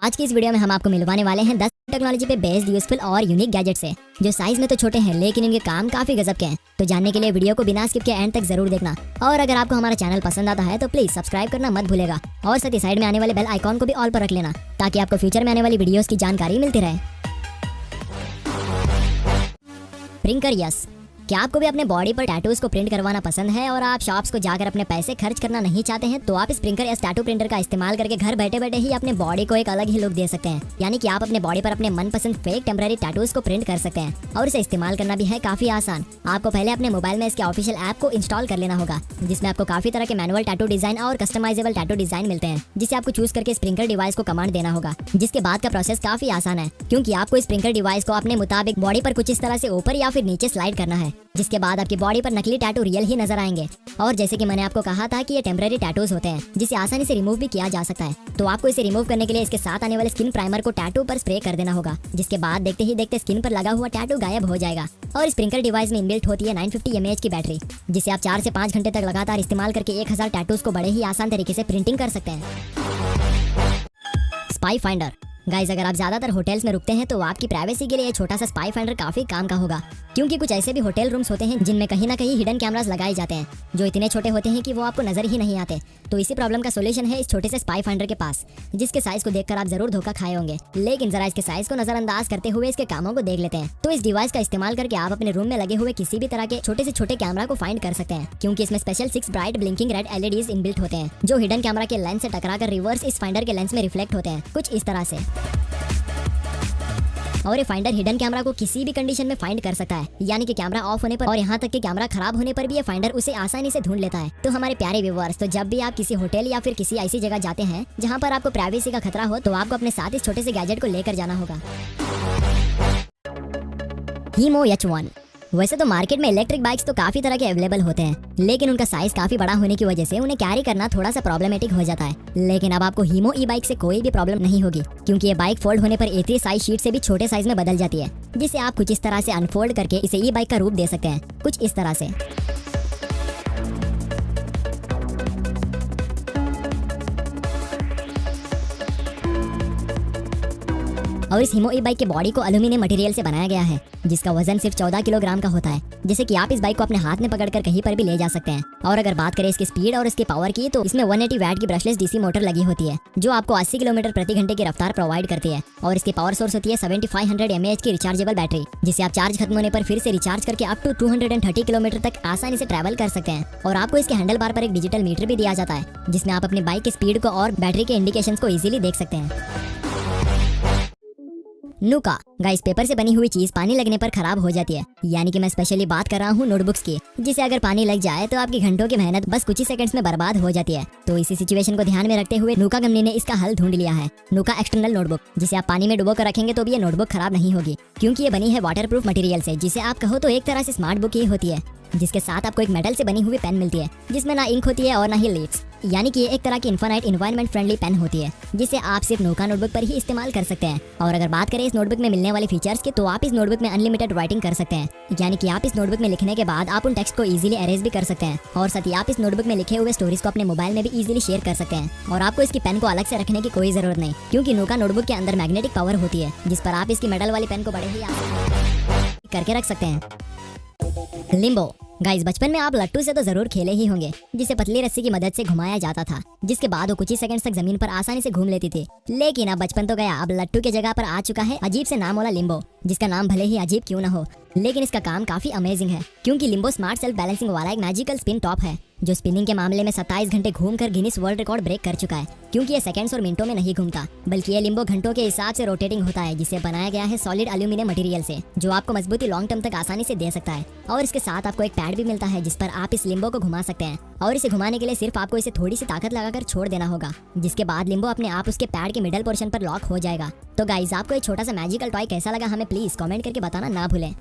आज की इस वीडियो में हम आपको मिलवाने वाले हैं 10 टेक्नोलॉजी पे बेस्ड यूजफुल और यूनिक गैजेट से जो साइज में तो छोटे हैं लेकिन इनके काम काफी गजब के हैं। तो जानने के लिए वीडियो को बिना स्किप के एंड तक जरूर देखना और अगर आपको हमारा चैनल पसंद आता है तो प्लीज सब्सक्राइब करना मत भूलेगा और साथ ही साइड में आने वाले बेल आइकॉन को भी ऑल पर रख लेना ताकि आपको फ्यूचर में आने वाली वीडियोस की जानकारी मिलती रहे। प्रिंकर यस, क्या आपको भी अपने बॉडी पर टैटूज को प्रिंट करवाना पसंद है और आप शॉप्स को जाकर अपने पैसे खर्च करना नहीं चाहते हैं? तो आप स्प्रिंकर या टैटू प्रिंटर का इस्तेमाल करके घर बैठे बैठे ही अपने बॉडी को एक अलग ही लुक दे सकते हैं। यानी कि आप अपने बॉडी पर अपने मनपसंद फेक टेम्पररी टैटूज को प्रिंट कर सकते हैं और इसे इस्तेमाल करना भी है काफी आसान। आपको पहले अपने मोबाइल में इसके ऑफिशियल ऐप को इंस्टॉल कर लेना होगा जिसमें आपको काफी तरह के मैनुअल टैटू डिजाइन और कस्टमाइजेबल टैटू डिजाइन मिलते हैं जिसे आपको चूज करके स्प्रिंकर डिवाइस को कमांड देना होगा। जिसके बाद का प्रोसेस काफी आसान है क्योंकि आपको स्प्रिंकर डिवाइस को अपने मुताबिक बॉडी पर कुछ इस तरह से ऊपर या फिर नीचे स्लाइड करना है जिसके बाद आपकी बॉडी पर नकली टैटू रियल ही नजर आएंगे। और जैसे कि मैंने आपको कहा था कि ये टेम्पररी टैटूज होते हैं जिसे आसानी से रिमूव भी किया जा सकता है। तो आपको इसे रिमूव करने के लिए इसके साथ आने वाले स्किन प्राइमर को टैटू पर स्प्रे कर देना होगा जिसके बाद देखते ही देखते स्किन पर लगा हुआ टैटू गायब हो जाएगा। और स्प्रिंकर डिवाइस में इनबिल्ट होती है 950 mAh की बैटरी जिसे आप 4 से 5 घंटे तक लगातार इस्तेमाल करके 1000 टैटूज को बड़े ही आसान तरीके से प्रिंटिंग कर सकते हैं। स्पाई फाइंडर गाइस, अगर आप ज्यादातर होटल्स में रुकते हैं तो आपकी प्राइवेसी के लिए ये छोटा सा स्पाई फाइंडर काफी काम का होगा क्योंकि कुछ ऐसे भी होटल रूम्स होते हैं जिनमें कहीं ना कहीं हिडन कैमरास लगाए जाते हैं जो इतने छोटे होते हैं कि वो आपको नजर ही नहीं आते। तो इसी प्रॉब्लम का सोल्यूशन है इस छोटे से स्पाई फाइंडर के पास जिसके साइज को देखकर आप जरूर धोखा खाए होंगे, लेकिन जरा इसके साइज को नजरअंदाज करते हुए इसके कामों को देख लेते हैं। तो इस डिवाइस का इस्तेमाल करके आप अपने रूम में लगे हुए किसी भी तरह के छोटे से छोटे कैमरा को फाइंड कर सकते हैं क्योंकि इसमें special 6 bright blinking red LEDs inbuilt होते हैं जो हिडन कैमरा के लेंस से टकराकर रिवर्स इस फाइंडर के लेंस में रिफ्लेक्ट होते हैं कुछ इस तरह से। और ये फाइंडर हिडन कैमरा को किसी भी कंडीशन में फाइंड कर सकता है, यानी कि कैमरा ऑफ होने पर और यहाँ तक कि कैमरा खराब होने पर भी ये फाइंडर उसे आसानी से ढूंढ लेता है। तो हमारे प्यारे व्यूअर्स, तो जब भी आप किसी होटल या फिर किसी ऐसी जगह जाते हैं जहाँ पर आपको प्राइवेसी का खतरा हो तो आपको अपने साथ इस छोटे से गैजेट को लेकर जाना होगा। Haemo H1। वैसे तो मार्केट में इलेक्ट्रिक बाइक्स तो काफी तरह के अवेलेबल होते हैं लेकिन उनका साइज काफी बड़ा होने की वजह से उन्हें कैरी करना थोड़ा सा प्रॉब्लमेटिक हो जाता है। लेकिन अब आपको हीमो बाइक से कोई भी प्रॉब्लम नहीं होगी क्योंकि ये बाइक फोल्ड होने पर A3 साइज शीट से भी छोटे साइज में बदल जाती है जिसे आप कुछ इस तरह से अनफोल्ड करके इसे ई बाइक का रूप दे सकते हैं कुछ इस तरह से। और इस हीमो बाइक के बॉडी को एल्यूमिनियम मटेरियल से बनाया गया है जिसका वजन सिर्फ 14 किलोग्राम का होता है जिसे कि आप इस बाइक को अपने हाथ में पकड़कर कहीं पर भी ले जा सकते हैं। और अगर बात करें इसकी स्पीड और इसकी पावर की तो इसमें 180 वैट की ब्रशलेस DC मोटर लगी होती है जो आपको 80 किलोमीटर प्रति घंटे की रफ्तार प्रोवाइड करती है। और इसकी पावर सोर्स होती है 7500 mAh की रिचार्जेबल बैटरी जिसे आप चार्ज खत्म होने पर फिर से रिचार्ज करके अप टू 230 किलोमीटर तक आसानी से ट्रैवल कर सकते हैं। और आपको इसके हैंडल बार पर एक डिजिटल मीटर भी दिया जाता है जिसमें आप अपनी बाइक की स्पीड को और बैटरी के इंडिकेशन को इजीली देख सकते हैं। नूका गाइस, पेपर से बनी हुई चीज पानी लगने पर खराब हो जाती है, यानी कि मैं स्पेशली बात कर रहा हूँ नोटबुक्स की जिसे अगर पानी लग जाए तो आपकी घंटों की मेहनत बस कुछ ही सेकंड्स में बर्बाद हो जाती है। तो इसी सिचुएशन को ध्यान में रखते हुए नूका कंपनी ने इसका हल ढूंढ लिया है। नूका एक्सटर्नल नोटबुक जिसे आप पानी में डुबो कर रखेंगे तो भी ये नोटबुक खराब नहीं होगी क्योंकि ये बनी है वाटरप्रूफ मटेरियल से जिसे आप कहो तो एक तरह से स्मार्ट बुक ही होती है जिसके साथ आपको एक मेटल से बनी हुई पेन मिलती है जिसमें ना इंक होती है और ना ही लीड्स, यानी कि ये एक तरह की इन्फिनाइट एनवायरनमेंट फ्रेंडली पेन होती है जिसे आप सिर्फ नूका नोटबुक पर ही इस्तेमाल कर सकते हैं। और अगर बात करें इस नोटबुक में मिलने वाले फीचर्स की तो आप इस नोटबुक में अनलिमिटेड राइटिंग कर सकते हैं, यानी कि आप इस नोटबुक में लिखने के बाद आप उन टेक्स्ट को इजीली एरेज भी कर सकते हैं और साथ ही आप इस नोटबुक में लिखे हुए स्टोरीज को अपने मोबाइल में भी इजीली शेयर कर सकते हैं। और आपको इसकी पेन को अलग से रखने की कोई जरूरत नहीं क्योंकि नूका नोटबुक के अंदर मैग्नेटिक पावर होती है जिस पर आप इसकी मेटल वाली पेन को बड़े ही आसानी करके रख सकते हैं। लिम्बो गाइस, बचपन में आप लट्टू से तो जरूर खेले ही होंगे जिसे पतली रस्सी की मदद से घुमाया जाता था जिसके बाद वो कुछ ही सेकंड्स तक जमीन पर आसानी से घूम लेती थी। लेकिन अब बचपन तो गया, अब लट्टू के जगह पर आ चुका है अजीब से नाम वाला लिम्बो जिसका नाम भले ही अजीब क्यों ना हो लेकिन इसका काम काफी अमेजिंग है क्योंकि लिम्बो स्मार्ट सेल्फ बैलेंसिंग वाला एक मैजिकल स्पिन टॉप है जो स्पिनिंग के मामले में 27 घंटे घूमकर गिनीज वर्ल्ड रिकॉर्ड ब्रेक कर चुका है क्योंकि ये सेकंड्स और मिनटों में नहीं घूमता बल्कि ये लिम्बो घंटों के हिसाब से रोटेटिंग होता है जिसे बनाया गया है सॉलिड एल्यूमिनियम मटेरियल से जो आपको मजबूती लॉन्ग टर्म तक आसानी से दे सकता है। और इसके साथ आपको एक पैड भी मिलता है जिस पर आप इस लिम्बो को घुमा सकते हैं और इसे घुमाने के लिए सिर्फ आपको इसे थोड़ी सी ताकत लगाकर छोड़ देना होगा जिसके बाद लिम्बो अपने आप उसके पैड के मिडल पोर्शन पर लॉक हो जाएगा। तो गाइस, आपको एक छोटा सा मैजिकल टॉय कैसा लगा हमें प्लीज कमेंट करके बताना ना भूलें।